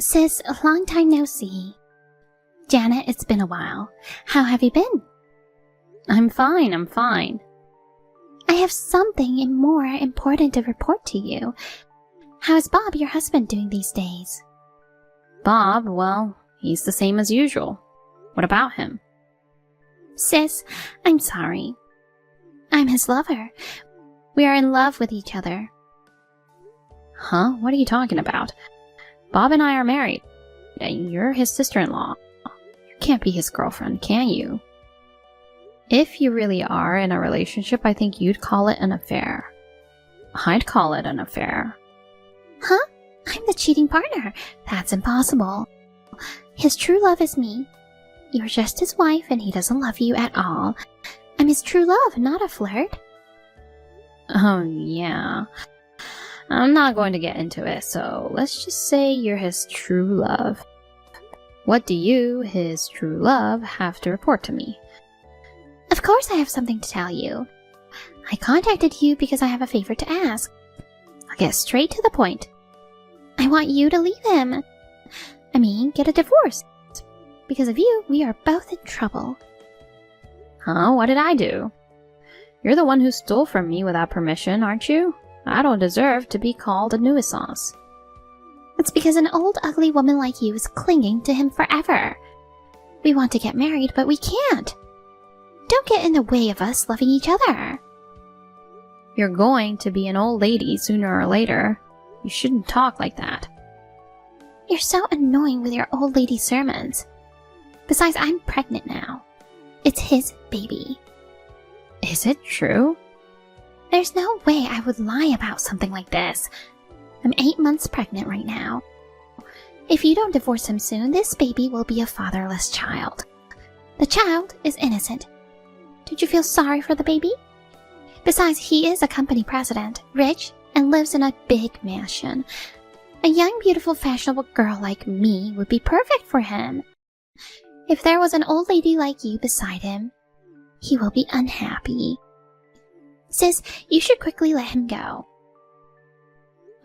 Sis, a long time no see. Janet, it's been a while. How have you been? I'm fine. I have something more important to report to you. How is Bob, your husband, doing these days? Bob, well, he's the same as usual. What about him? Sis, I'm sorry. I'm his lover. We are in love with each other. Huh? What are you talking about? Bob and I are married. You're his sister-in-law. You can't be his girlfriend, can you? If you really are in a relationship, I think you'd call it an affair. I'd call it an affair. Huh? I'm the cheating partner. That's impossible. His true love is me. You're just his wife and he doesn't love you at all. I'm his true love, not a flirt. Oh, yeah. I'm not going to get into it, so let's just say you're his true love. What do you, his true love, have to report to me? Of course I have something to tell you. I contacted you because I have a favor to ask. I'll get straight to the point. I want you to leave him. I mean, get a divorce. Because of you, we are both in trouble. Huh? What did I do? You're the one who stole from me without permission, aren't you? I don't deserve to be called a nuisance. It's because an old ugly woman like you is clinging to him forever. We want to get married, but we can't. Don't get in the way of us loving each other. You're going to be an old lady sooner or later. You shouldn't talk like that. You're so annoying with your old lady sermons. Besides, I'm pregnant now. It's his baby. Is it true? There's no way I would lie about something like this. I'm 8 months pregnant right now. If you don't divorce him soon, this baby will be a fatherless child. The child is innocent. Don't you feel sorry for the baby? Besides, he is a company president, rich, and lives in a big mansion. A young, beautiful, fashionable girl like me would be perfect for him. If there was an old lady like you beside him, he will be unhappy. Sis, you should quickly let him go.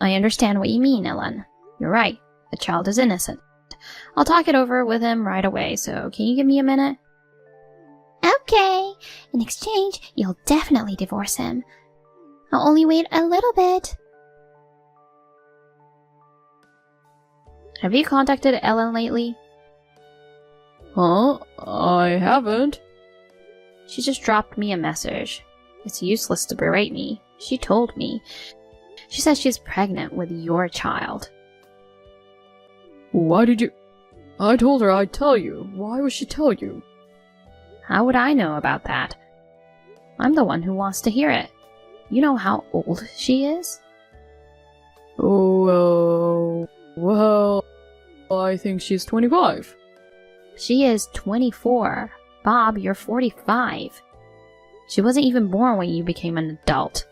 I understand what you mean, Ellen. You're right. The child is innocent. I'll talk it over with him right away, so can you give me a minute? Okay. In exchange, you'll definitely divorce him. I'll only wait a little bit. Have you contacted Ellen lately? Huh? I haven't. She just dropped me a message. It's useless to berate me. She told me. She says she's pregnant with your child. Why did you... I told her I'd tell you. Why would she tell you? How would I know about that? I'm the one who wants to hear it. You know how old she is? Oh, well, I think she's 25. She is 24. Bob, you're 45. She wasn't even born when you became an adult.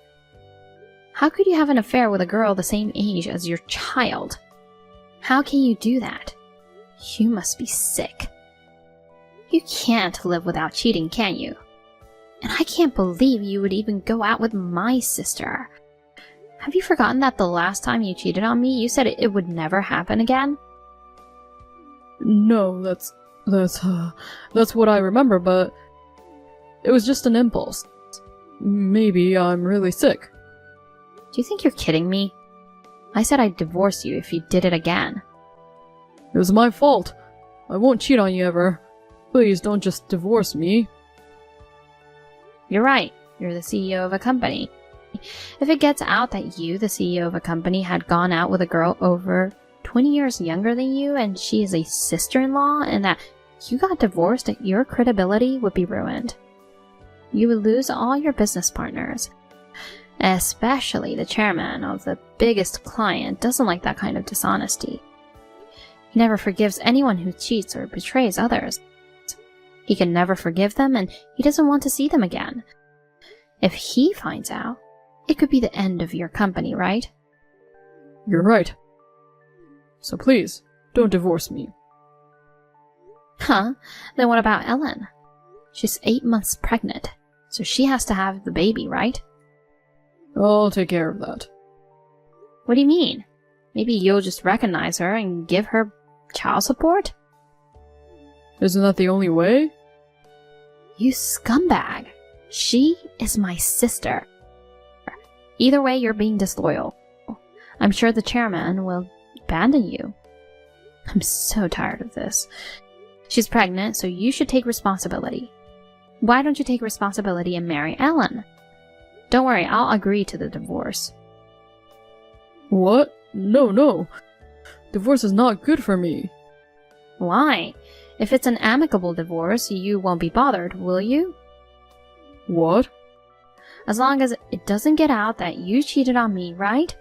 How could you have an affair with a girl the same age as your child? How can you do that? You must be sick. You can't live without cheating, can you? And I can't believe you would even go out with my sister. Have you forgotten that the last time you cheated on me, you said it would never happen again? No, that's what I remember, but it was just an impulse. Maybe I'm really sick. Do you think you're kidding me? I said I'd divorce you if you did it again. It was my fault. I won't cheat on you ever. Please don't just divorce me. You're right. You're the CEO of a company. If it gets out that you, the CEO of a company, had gone out with a girl over 20 years younger than you and she is a sister-in-law and that you got divorced, your credibility would be ruined. You would lose all your business partners. Especially the chairman of the biggest client doesn't like that kind of dishonesty. He never forgives anyone who cheats or betrays others. He can never forgive them and he doesn't want to see them again. If he finds out, it could be the end of your company, right? You're right. So please, don't divorce me. Huh? Then what about Ellen? She's 8 months pregnant, so she has to have the baby, right? I'll take care of that. What do you mean? Maybe you'll just recognize her and give her child support? Isn't that the only way? You scumbag. She is my sister. Either way, you're being disloyal. I'm sure the chairman will abandon you. I'm so tired of this. She's pregnant, so you should take responsibility. Why don't you take responsibility and marry Ellen? Don't worry, I'll agree to the divorce. What? No. Divorce is not good for me. Why? If it's an amicable divorce, you won't be bothered, will you? What? As long as it doesn't get out that you cheated on me, right?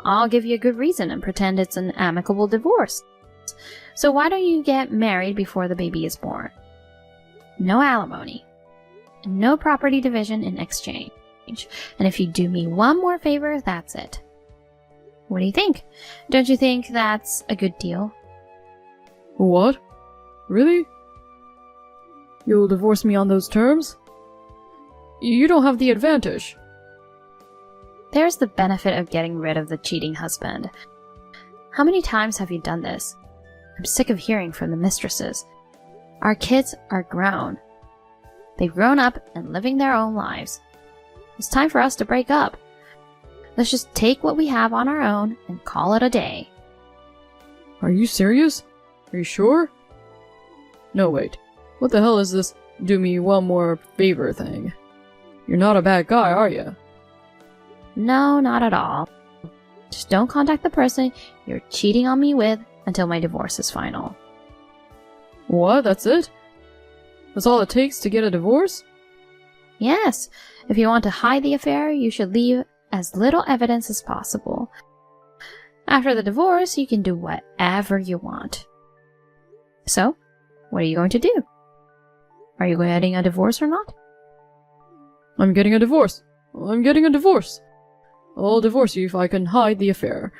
I'll give you a good reason and pretend it's an amicable divorce. So why don't you get married before the baby is born? No alimony. No property division in exchange. And if you do me one more favor, that's it. What do you think? Don't you think that's a good deal? What? Really? You'll divorce me on those terms? You don't have the advantage. There's the benefit of getting rid of the cheating husband. How many times have you done this? I'm sick of hearing from the mistresses. Our kids are grown. They've grown up and living their own lives. It's time for us to break up. Let's just take what we have on our own and call it a day. Are you serious? Are you sure? No, wait. What the hell is this do me one more favor thing? You're not a bad guy, are you? No, not at all. Just don't contact the person you're cheating on me with until my divorce is final. What? That's it? That's all it takes to get a divorce? Yes, if you want to hide the affair, you should leave as little evidence as possible. After the divorce, you can do whatever you want. So, what are you going to do? Are you getting a divorce or not? I'm getting a divorce. I'm getting a divorce. I'll divorce you if I can hide the affair.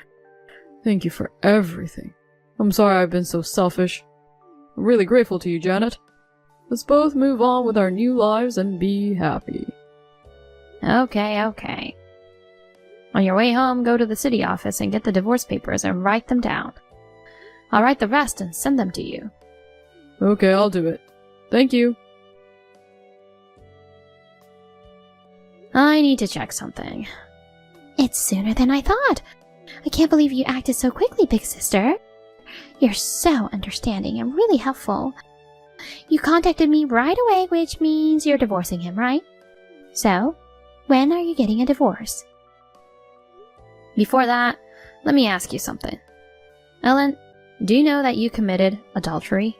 Thank you for everything. I'm sorry I've been so selfish. I'm really grateful to you, Janet. Let's both move on with our new lives and be happy. Okay. On your way home, go to the city office and get the divorce papers and write them down. I'll write the rest and send them to you. Okay, I'll do it. Thank you. I need to check something. It's sooner than I thought. I can't believe you acted so quickly, big sister. You're so understanding and really helpful. You contacted me right away, which means you're divorcing him, right? So, when are you getting a divorce? Before that, let me ask you something. Ellen, do you know that you committed adultery?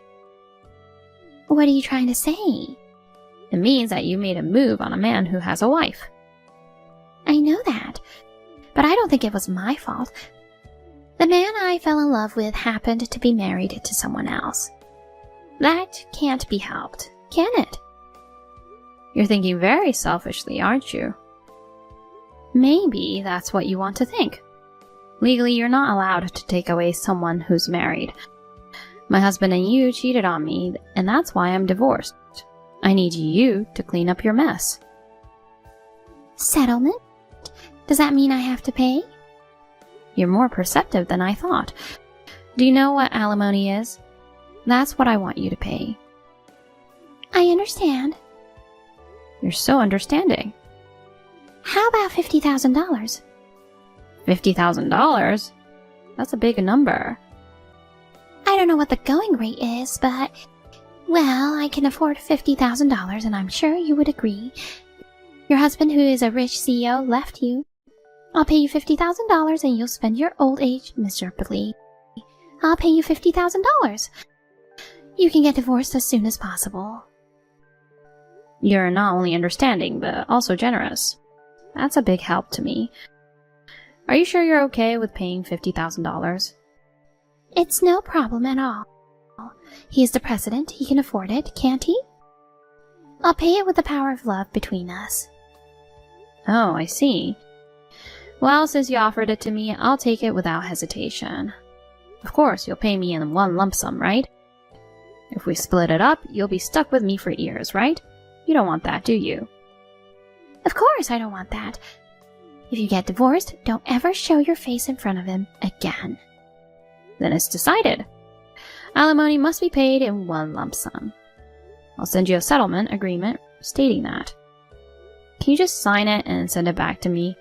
What are you trying to say? It means that you made a move on a man who has a wife. I know that, but I don't think it was my fault. The man I fell in love with happened to be married to someone else. That can't be helped, can it? You're thinking very selfishly, aren't you? Maybe that's what you want to think. Legally, you're not allowed to take away someone who's married. My husband and you cheated on me, and that's why I'm divorced. I need you to clean up your mess. Settlement? Does that mean I have to pay? You're more perceptive than I thought. Do you know what alimony is? That's what I want you to pay. I understand. You're so understanding. How about $50,000? $50,000? That's a big number. I don't know what the going rate is, but... Well, I can afford $50,000 and I'm sure you would agree. Your husband, who is a rich CEO, left you. I'll pay you $50,000 and you'll spend your old age miserably. I'll pay you $50,000. You can get divorced as soon as possible. You're not only understanding, but also generous. That's a big help to me. Are you sure you're okay with paying $50,000? It's no problem at all. He is the president. He can afford it, can't he? I'll pay it with the power of love between us. Oh, I see. Well, since you offered it to me, I'll take it without hesitation. Of course, you'll pay me in one lump sum, right? If we split it up, you'll be stuck with me for years, right? You don't want that, do you? Of course I don't want that. If you get divorced, don't ever show your face in front of him again. Then it's decided. Alimony must be paid in one lump sum. I'll send you a settlement agreement stating that. Can you just sign it and send it back to me?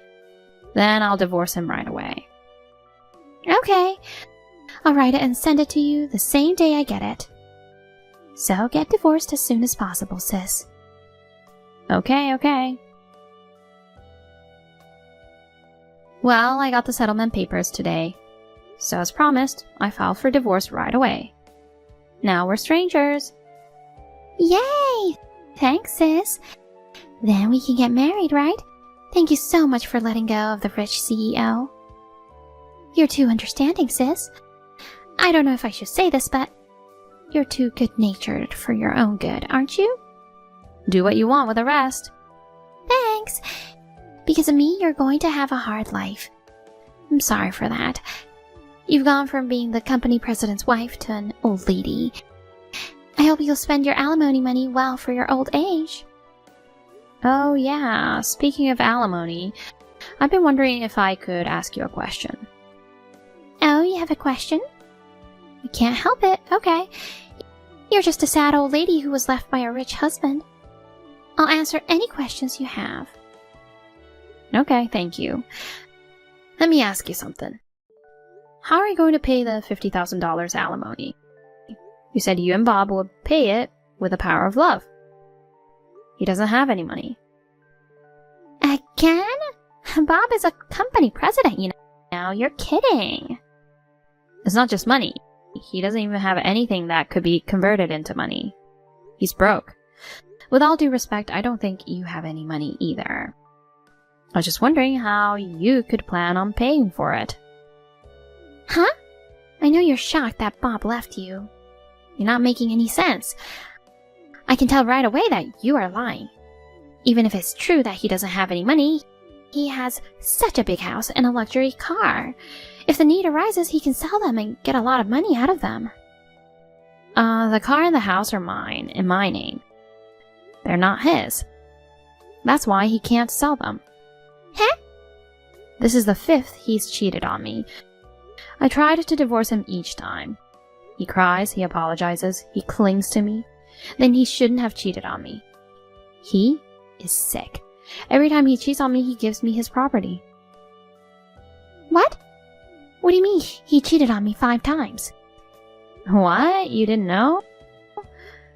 Then I'll divorce him right away. Okay. I'll write it and send it to you the same day I get it. So get divorced as soon as possible, sis. Okay. Well, I got the settlement papers today. So as promised, I filed for divorce right away. Now we're strangers. Yay! Thanks, sis. Then we can get married, right? Thank you so much for letting go of the rich CEO. You're too understanding, sis. I don't know if I should say this, but you're too good-natured for your own good, aren't you? Do what you want with the rest. Thanks. Because of me, you're going to have a hard life. I'm sorry for that. You've gone from being the company president's wife to an old lady. I hope you'll spend your alimony money well for your old age. Oh yeah, speaking of alimony, I've been wondering if I could ask you a question. Oh, you have a question? I can't help it, okay. You're just a sad old lady who was left by a rich husband. I'll answer any questions you have. Okay, thank you. Let me ask you something. How are you going to pay the $50,000 alimony? You said you and Bob would pay it with the power of love. He doesn't have any money. Again? Bob is a company president, you know. You're kidding. It's not just money. He doesn't even have anything that could be converted into money. He's broke. With all due respect, I don't think you have any money either. I was just wondering how you could plan on paying for it. Huh? I know you're shocked that Bob left you. You're not making any sense. I can tell right away that you are lying. Even if it's true that he doesn't have any money, he has such a big house and a luxury car. If the need arises, he can sell them and get a lot of money out of them. The car and the house are mine, in my name. They're not his. That's why he can't sell them. Huh? This is the 5th he's cheated on me. I tried to divorce him each time. He cries, he apologizes, he clings to me. Then he shouldn't have cheated on me. He is sick. Every time he cheats on me, he gives me his property. What? What do you mean he cheated on me 5 times? What? You didn't know?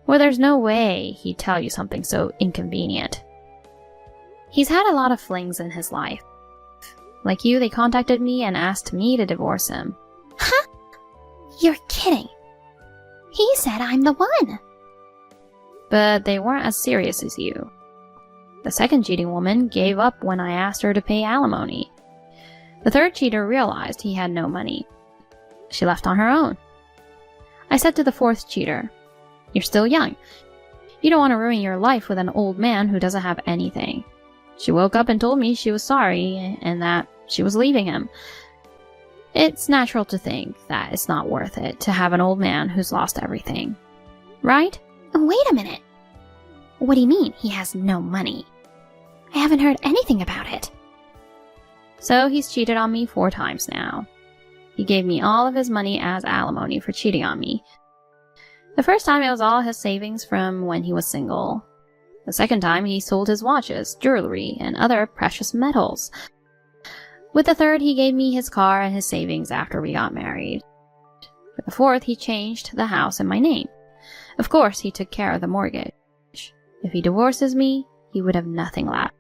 Well, there's no way he'd tell you something so inconvenient. He's had a lot of flings in his life. Like you, they contacted me and asked me to divorce him. Huh? You're kidding. He said I'm the one. But they weren't as serious as you. The second cheating woman gave up when I asked her to pay alimony. The third cheater realized he had no money. She left on her own. I said to the fourth cheater, "You're still young. You don't want to ruin your life with an old man who doesn't have anything." She woke up and told me she was sorry and that she was leaving him. It's natural to think that it's not worth it to have an old man who's lost everything. Right? Wait a minute. What do you mean he has no money? I haven't heard anything about it. So he's cheated on me 4 times now. He gave me all of his money as alimony for cheating on me. The first time it was all his savings from when he was single. The second time he sold his watches, jewelry, and other precious metals. With the third, he gave me his car and his savings after we got married. With the fourth, he changed the house in my name. Of course, he took care of the mortgage. If he divorces me, he would have nothing left.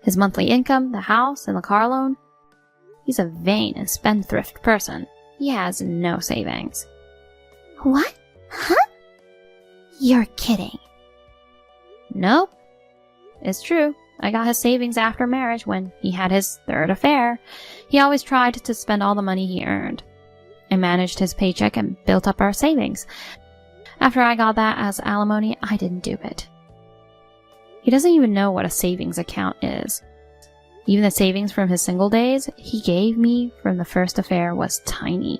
His monthly income, the house, and the car loan. He's a vain and spendthrift person. He has no savings. What? Huh? You're kidding. Nope. It's true. I got his savings after marriage when he had his third affair. He always tried to spend all the money he earned. I managed his paycheck and built up our savings. After I got that as alimony, I didn't do it. He doesn't even know what a savings account is. Even the savings from his single days he gave me from the first affair was tiny.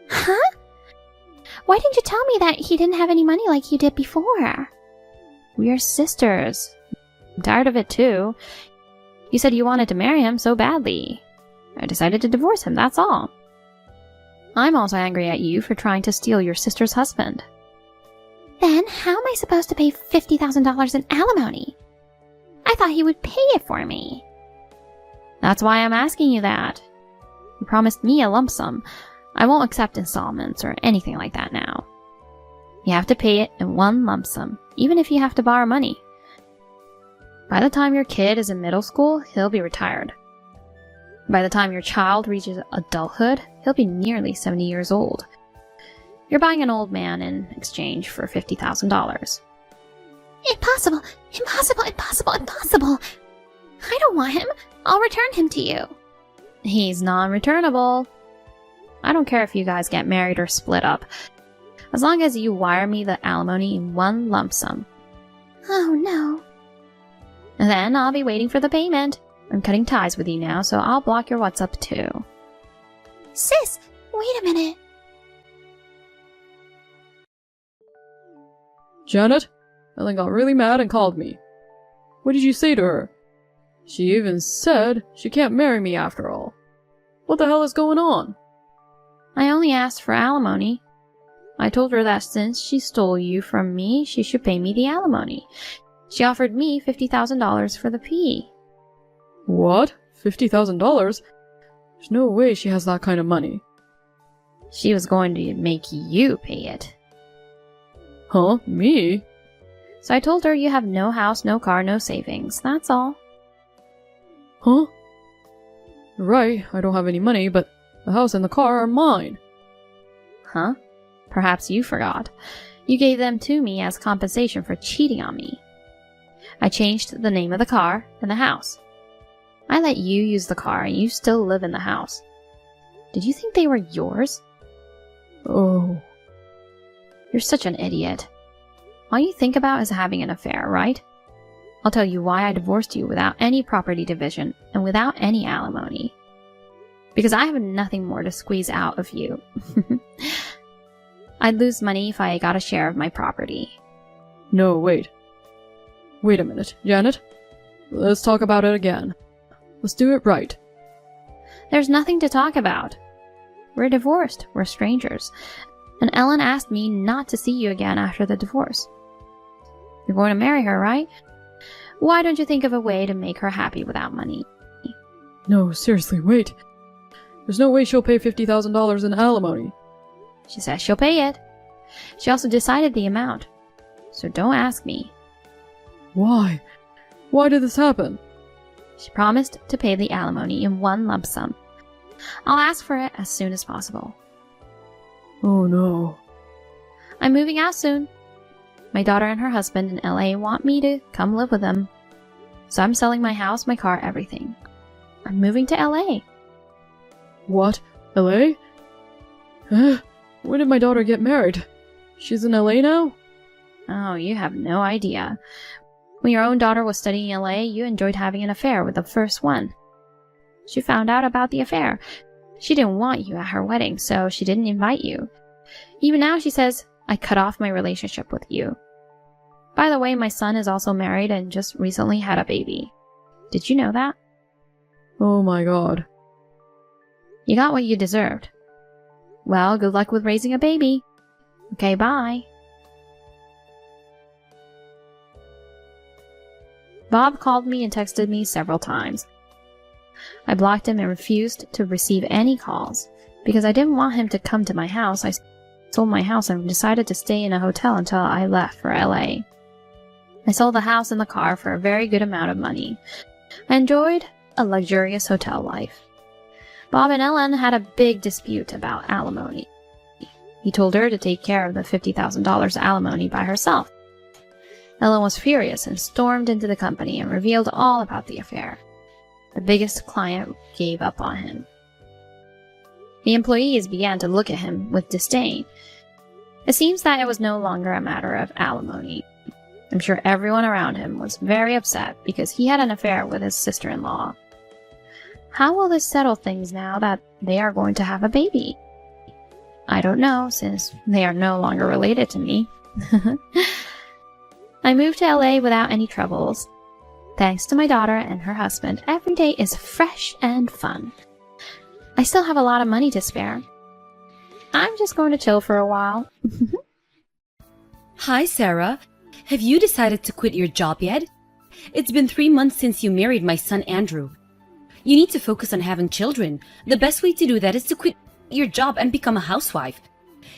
Huh? Why didn't you tell me that he didn't have any money like you did before? We are sisters. I'm tired of it too. You said you wanted to marry him so badly. I decided to divorce him, that's all. I'm also angry at you for trying to steal your sister's husband. Then how am I supposed to pay $50,000 in alimony? I thought he would pay it for me. That's why I'm asking you that. You promised me a lump sum. I won't accept installments or anything like that now. You have to pay it in one lump sum, even if you have to borrow money. By the time your kid is in middle school, he'll be retired. By the time your child reaches adulthood, he'll be nearly 70 years old. You're buying an old man in exchange for $50,000. Impossible! Impossible! Impossible! Impossible! I don't want him. I'll return him to you. He's non-returnable. I don't care if you guys get married or split up, as long as you wire me the alimony in one lump sum. Oh no. And then I'll be waiting for the payment. I'm cutting ties with you now, so I'll block your WhatsApp too. Sis, wait a minute. Janet? Ellen got really mad and called me. What did you say to her? She even said she can't marry me after all. What the hell is going on? I only asked for alimony. I told her that since she stole you from me, she should pay me the alimony. She offered me $50,000 for the fee. What? $50,000? There's no way she has that kind of money. She was going to make you pay it. Huh? Me? So I told her you have no house, no car, no savings. That's all. Huh? You're right, I don't have any money, but the house and the car are mine. Huh? Perhaps you forgot. You gave them to me as compensation for cheating on me. I changed the name of the car and the house. I let you use the car and you still live in the house. Did you think they were yours? Oh. You're such an idiot. All you think about is having an affair, right? I'll tell you why I divorced you without any property division and without any alimony. Because I have nothing more to squeeze out of you. I'd lose money if I got a share of my property. No, wait. Wait a minute, Janet. Let's talk about it again. Let's do it right. There's nothing to talk about. We're divorced. We're strangers. And Ellen asked me not to see you again after the divorce. You're going to marry her, right? Why don't you think of a way to make her happy without money? No, seriously, wait. There's no way she'll pay $50,000 in alimony. She says she'll pay it. She also decided the amount. So don't ask me. Why? Why did this happen? She promised to pay the alimony in one lump sum. I'll ask for it as soon as possible. Oh no. I'm moving out soon. My daughter and her husband in LA want me to come live with them. So I'm selling my house, my car, everything. I'm moving to LA. What? LA? When did my daughter get married? She's in LA now? Oh, you have no idea. When your own daughter was studying in LA, you enjoyed having an affair with the first one. She found out about the affair. She didn't want you at her wedding, so she didn't invite you. Even now she says, I cut off my relationship with you. By the way, my son is also married and just recently had a baby. Did you know that? Oh my god. You got what you deserved. Well, good luck with raising a baby. Okay, bye. Bob called me and texted me several times. I blocked him and refused to receive any calls. Because I didn't want him to come to my house, I sold my house and decided to stay in a hotel until I left for LA. I sold the house and the car for a very good amount of money. I enjoyed a luxurious hotel life. Bob and Ellen had a big dispute about alimony. He told her to take care of the $50,000 alimony by herself. Ellen was furious and stormed into the company and revealed all about the affair. The biggest client gave up on him. The employees began to look at him with disdain. It seems that it was no longer a matter of alimony. I'm sure everyone around him was very upset because he had an affair with his sister-in-law. How will this settle things now that they are going to have a baby? I don't know, since they are no longer related to me. I moved to LA without any troubles. Thanks to my daughter and her husband, every day is fresh and fun. I still have a lot of money to spare. I'm just going to chill for a while. Hi, Sarah. Have you decided to quit your job yet? It's been 3 months since you married my son, Andrew. You need to focus on having children. The best way to do that is to quit your job and become a housewife.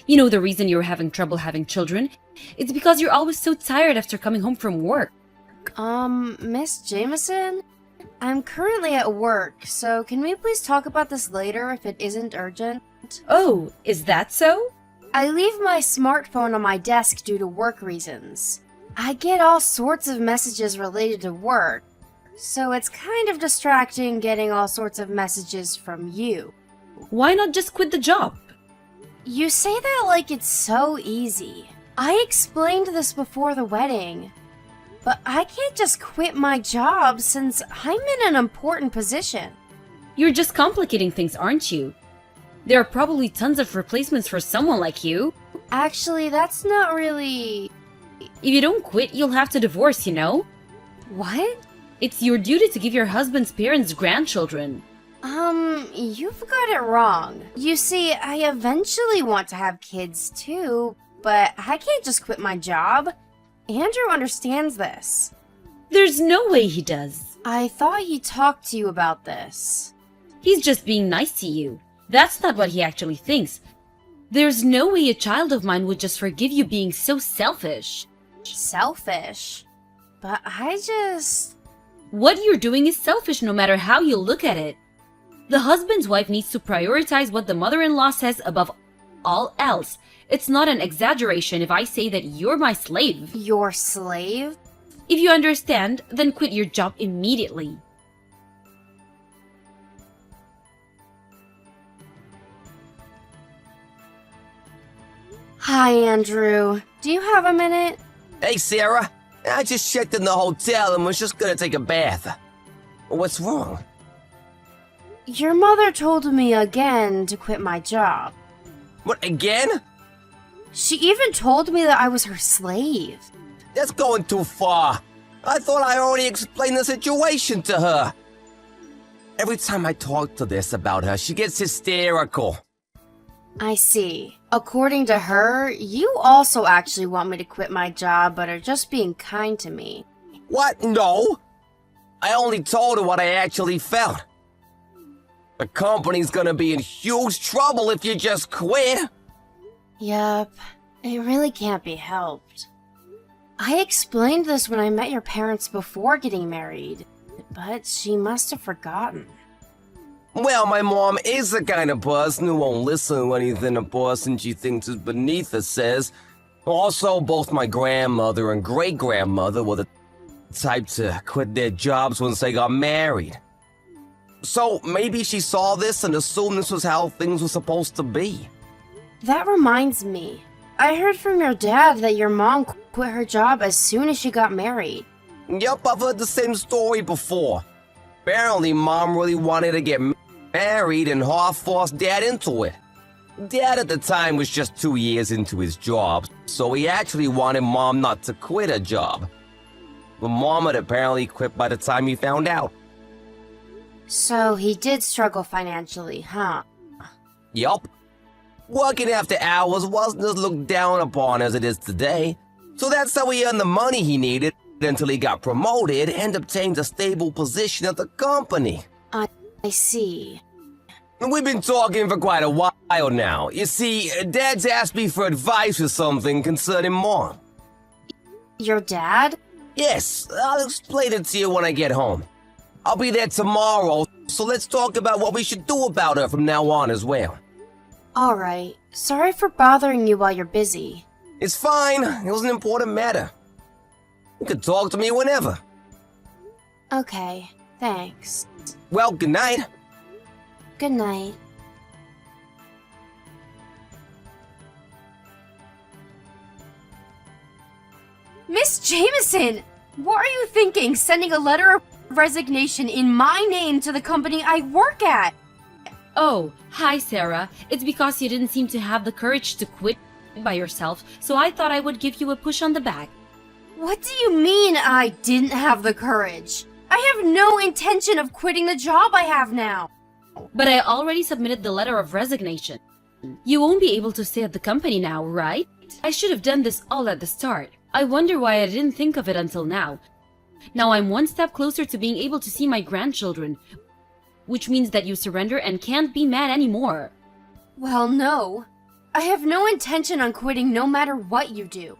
You know the reason you're having trouble having children? It's because you're always so tired after coming home from work. Miss Jameson? I'm currently at work, so can we please talk about this later if it isn't urgent? Oh, is that so? I leave my smartphone on my desk due to work reasons. I get all sorts of messages related to work, so it's kind of distracting getting all sorts of messages from you. Why not just quit the job? You say that like it's so easy. I explained this before the wedding. But I can't just quit my job since I'm in an important position. You're just complicating things, aren't you? There are probably tons of replacements for someone like you. Actually, that's not really... If you don't quit, you'll have to divorce, you know? What? It's your duty to give your husband's parents grandchildren. You've got it wrong. You see, I eventually want to have kids too, but I can't just quit my job. Andrew understands this. There's no way he does. I thought he talked to you about this. He's just being nice to you. That's not what he actually thinks. There's no way a child of mine would just forgive you being so selfish. Selfish? But I just... What you're doing is selfish no matter how you look at it. The husband's wife needs to prioritize what the mother-in-law says above all else. It's not an exaggeration if I say that you're my slave. Your slave? If you understand, then quit your job immediately. Hi, Andrew. Do you have a minute? Hey, Sarah. I just checked in the hotel and was just gonna take a bath. What's wrong? Your mother told me again to quit my job. What, again? She even told me that I was her slave. That's going too far. I thought I already explained the situation to her. Every time I talk to this about her, she gets hysterical. I see. According to her, you also actually want me to quit my job, but are just being kind to me. What? No. I only told her what I actually felt. The company's gonna be in huge trouble if you just quit. Yup, it really can't be helped. I explained this when I met your parents before getting married, but she must have forgotten. Well, my mom is the kind of person who won't listen to anything a person she thinks is beneath her says. Also, both my grandmother and great-grandmother were the type to quit their jobs once they got married. So maybe she saw this and assumed this was how things were supposed to be. That reminds me. I heard from your dad that your mom quit her job as soon as she got married. Yup, I've heard the same story before. Apparently, Mom really wanted to get married and half-forced Dad into it. Dad at the time was just 2 years into his job, so he actually wanted Mom not to quit her job. But Mom had apparently quit by the time he found out. So he did struggle financially, huh? Yup. Working after hours wasn't as looked down upon as it is today, so that's how he earned the money he needed until he got promoted and obtained a stable position at the company. I see. We've been talking for quite a while now. You see, Dad's asked me for advice or something concerning Mom. Your dad? Yes, I'll explain it to you when I get home. I'll be there tomorrow, so let's talk about what we should do about her from now on as well. Alright. Sorry for bothering you while you're busy. It's fine. It was an important matter. You can talk to me whenever. Okay, thanks. Well, good night. Good night. Miss Jameson! What are you thinking, sending a letter of resignation in my name to the company I work at? Oh, hi Sarah. It's because you didn't seem to have the courage to quit by yourself, so I thought I would give you a push on the back. What do you mean I didn't have the courage? I have no intention of quitting the job I have now. But I already submitted the letter of resignation. You won't be able to stay at the company now, right? I should have done this all at the start. I wonder why I didn't think of it until now. Now I'm one step closer to being able to see my grandchildren, which means that you surrender and can't be mad anymore. Well, no. I have no intention on quitting no matter what you do.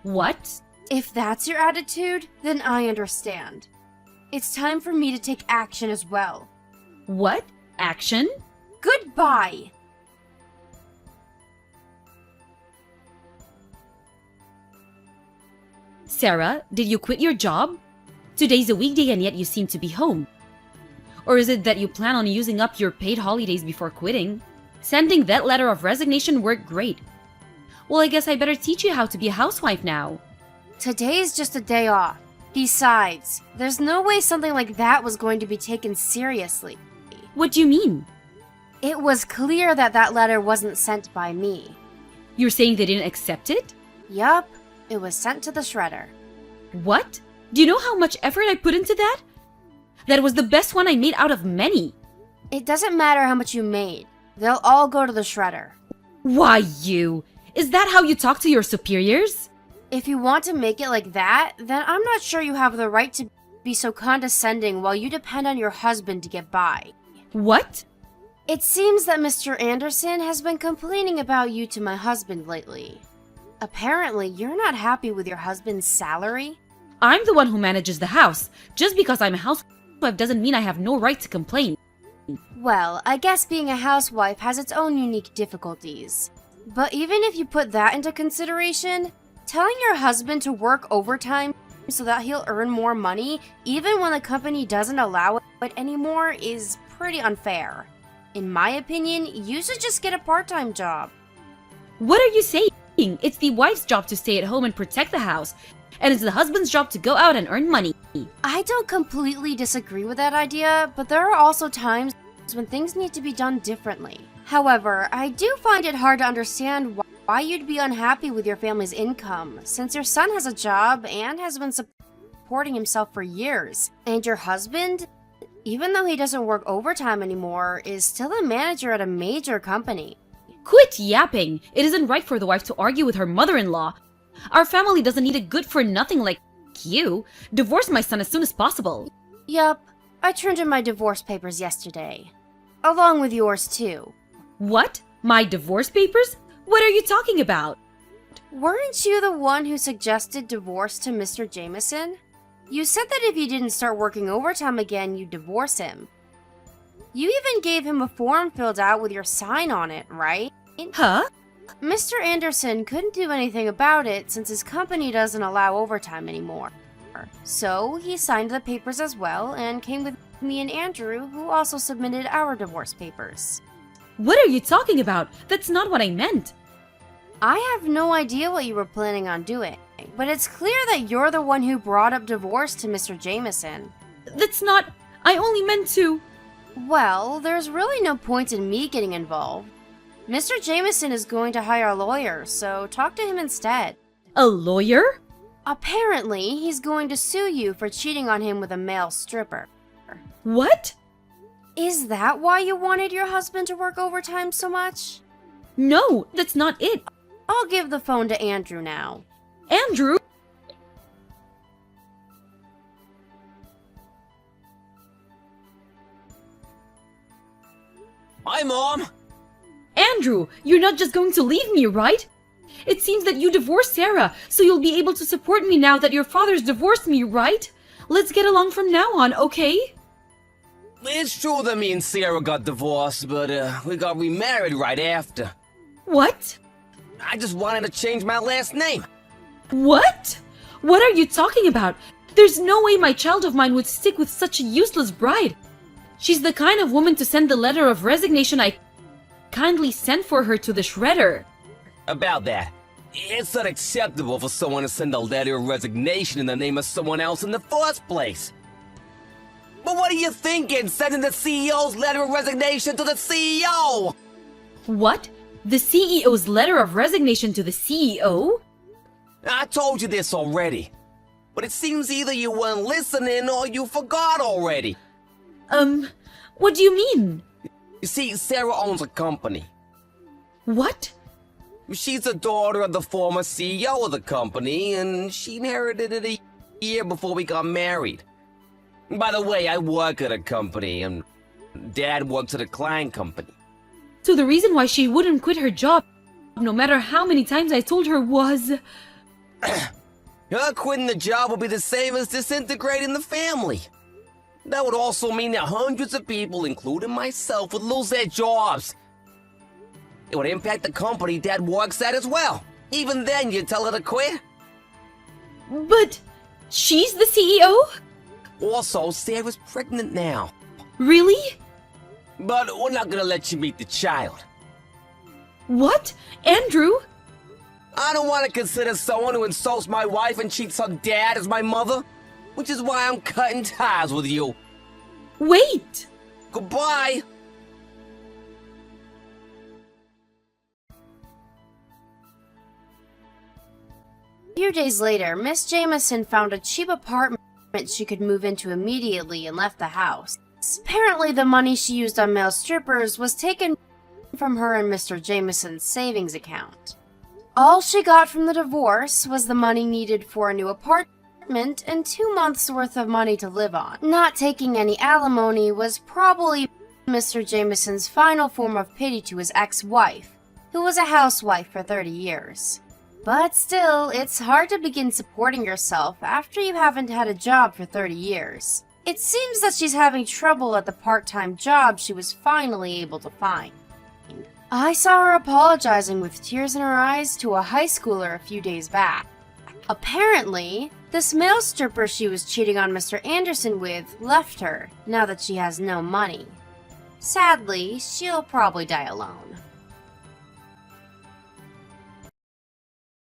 What? If that's your attitude, then I understand. It's time for me to take action as well. What? Action? Goodbye! Sarah, did you quit your job? Today's a weekday and yet you seem to be home. Or is it that you plan on using up your paid holidays before quitting? Sending that letter of resignation worked great. Well, I guess I better teach you how to be a housewife now. Today's just a day off. Besides, there's no way something like that was going to be taken seriously. What do you mean? It was clear that that letter wasn't sent by me. You're saying they didn't accept it? Yup, it was sent to the shredder. What? Do you know how much effort I put into that? That was the best one I made out of many. It doesn't matter how much you made. They'll all go to the shredder. Why you? Is that how you talk to your superiors? If you want to make it like that, then I'm not sure you have the right to be so condescending while you depend on your husband to get by. What? It seems that Mr. Anderson has been complaining about you to my husband lately. Apparently, you're not happy with your husband's salary? I'm the one who manages the house. Just because I'm a housewife doesn't mean I have no right to complain. Well, I guess being a housewife has its own unique difficulties. But even if you put that into consideration, telling your husband to work overtime so that he'll earn more money, even when the company doesn't allow it anymore, is pretty unfair. In my opinion, you should just get a part-time job. What are you saying? It's the wife's job to stay at home and protect the house, and it's the husband's job to go out and earn money. I don't completely disagree with that idea, but there are also times when things need to be done differently. However, I do find it hard to understand why you'd be unhappy with your family's income, since your son has a job and has been supporting himself for years. And your husband, even though he doesn't work overtime anymore, is still a manager at a major company. Quit yapping! It isn't right for the wife to argue with her mother-in-law. Our family doesn't need a good-for-nothing like you. Divorce my son as soon as possible. Yup, I turned in my divorce papers yesterday. Along with yours too. What? My divorce papers? What are you talking about? Weren't you the one who suggested divorce to Mr. Jameson? You said that if he didn't start working overtime again, you'd divorce him. You even gave him a form filled out with your sign on it, right? Huh? Mr. Anderson couldn't do anything about it since his company doesn't allow overtime anymore. So he signed the papers as well and came with me and Andrew, who also submitted our divorce papers. What are you talking about? That's not what I meant. I have no idea what you were planning on doing, but it's clear that you're the one who brought up divorce to Mr. Jameson. That's not... I only meant to... Well, there's really no point in me getting involved. Mr. Jameson is going to hire a lawyer, so talk to him instead. A lawyer? Apparently, he's going to sue you for cheating on him with a male stripper. What? Is that why you wanted your husband to work overtime so much? No, that's not it. I'll give the phone to Andrew now. Andrew? Hi, Mom! Andrew, you're not just going to leave me, right? It seems that you divorced Sarah, so you'll be able to support me now that your father's divorced me, right? Let's get along from now on, okay? It's true that me and Sarah got divorced, but we got remarried right after. What? I just wanted to change my last name. What? What are you talking about? There's no way my child of mine would stick with such a useless bride. She's the kind of woman to send the letter of resignation I kindly sent for her to the shredder. About that, it's unacceptable for someone to send a letter of resignation in the name of someone else in the first place. But what are you thinking, sending the CEO's letter of resignation to the CEO? What? The CEO's letter of resignation to the CEO? I told you this already. But it seems either you weren't listening or you forgot already. What do you mean? You see, Sarah owns a company. What? She's the daughter of the former CEO of the company, and she inherited it a year before we got married. By the way, I work at a company, and Dad works at a client company. So the reason why she wouldn't quit her job, no matter how many times I told her, was... Her quitting the job would be the same as disintegrating the family. That would also mean that hundreds of people, including myself, would lose their jobs. It would impact the company Dad works at as well. Even then, you'd tell her to quit? But she's the CEO? Also, Sarah's pregnant now. Really? But we're not gonna let you meet the child. What? Andrew? I don't want to consider someone who insults my wife and cheats on Dad as my mother, which is why I'm cutting ties with you. Wait! Goodbye! A few days later, Miss Jameson found a cheap apartment she could move into immediately and left the house. Apparently, the money she used on male strippers was taken from her and Mr. Jameson's savings account. All she got from the divorce was the money needed for a new apartment and 2 months' worth of money to live on. Not taking any alimony was probably Mr. Jameson's final form of pity to his ex-wife, who was a housewife for 30 years. But still, it's hard to begin supporting yourself after you haven't had a job for 30 years. It seems that she's having trouble at the part-time job she was finally able to find. I saw her apologizing with tears in her eyes to a high schooler a few days back. Apparently, this male stripper she was cheating on Mr. Anderson with left her now that she has no money. Sadly, she'll probably die alone.